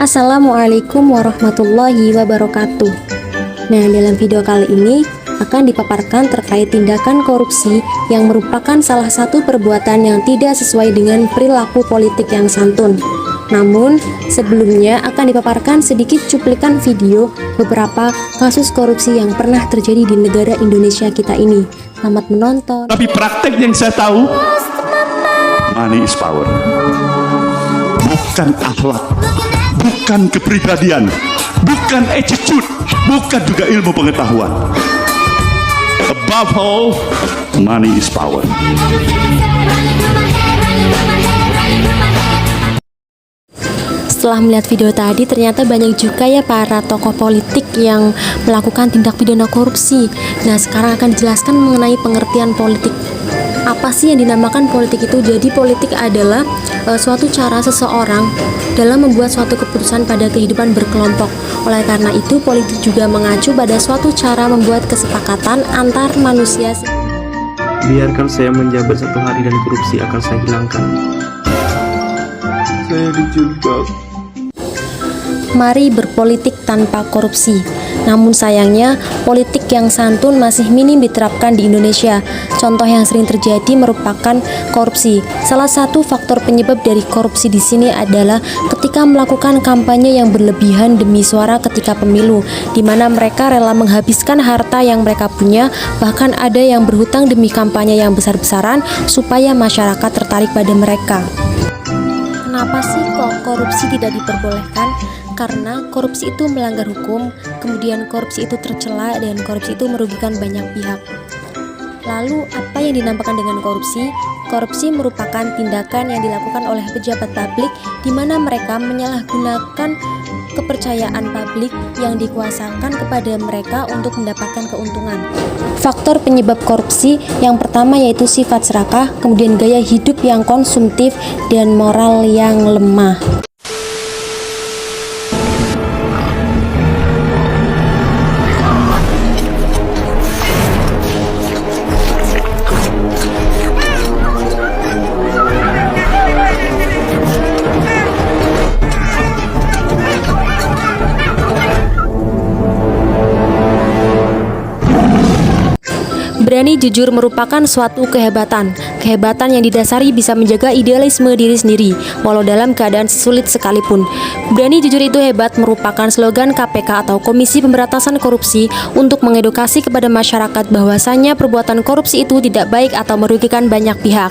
Assalamualaikum warahmatullahi wabarakatuh. Nah, dalam video kali ini akan dipaparkan terkait tindakan korupsi yang merupakan salah satu perbuatan yang tidak sesuai dengan perilaku politik yang santun. Namun, sebelumnya akan dipaparkan sedikit cuplikan video beberapa kasus korupsi yang pernah terjadi di negara Indonesia kita ini. Selamat menonton. Tapi praktek yang saya tahu, money is power. Bukan akhlak, bukan kepribadian, bukan attitude, bukan juga ilmu pengetahuan. Above all, money is power. Setelah melihat video tadi, ternyata banyak juga ya para tokoh politik yang melakukan tindak pidana korupsi. Nah, sekarang akan dijelaskan mengenai pengertian politik. Apa sih yang dinamakan politik itu? Jadi politik adalah suatu cara seseorang dalam membuat suatu keputusan pada kehidupan berkelompok. Oleh karena itu, politik juga mengacu pada suatu cara membuat kesepakatan antar manusia. Biarkan saya menjabat 1 hari dan korupsi akan saya hilangkan. Saya dijebak. Mari berpolitik tanpa korupsi. Namun sayangnya, politik yang santun masih minim diterapkan di Indonesia. Contoh yang sering terjadi merupakan korupsi. Salah satu faktor penyebab dari korupsi di sini adalah ketika melakukan kampanye yang berlebihan demi suara ketika pemilu, di mana mereka rela menghabiskan harta yang mereka punya, bahkan ada yang berhutang demi kampanye yang besar-besaran supaya masyarakat tertarik pada mereka. Kenapa sih kok korupsi tidak diperbolehkan? Karena korupsi itu melanggar hukum, kemudian korupsi itu tercela, dan korupsi itu merugikan banyak pihak. Lalu, apa yang dinamakan dengan korupsi? Korupsi merupakan tindakan yang dilakukan oleh pejabat publik di mana mereka menyalahgunakan kepercayaan publik yang dikuasakan kepada mereka untuk mendapatkan keuntungan. Faktor penyebab korupsi yang pertama yaitu sifat serakah, kemudian gaya hidup yang konsumtif, dan moral yang lemah. Berani jujur merupakan suatu kehebatan. Kehebatan yang didasari bisa menjaga idealisme diri sendiri, walau dalam keadaan sulit sekalipun. Berani jujur itu hebat merupakan slogan KPK atau Komisi Pemberantasan Korupsi untuk mengedukasi kepada masyarakat bahwasannya perbuatan korupsi itu tidak baik atau merugikan banyak pihak.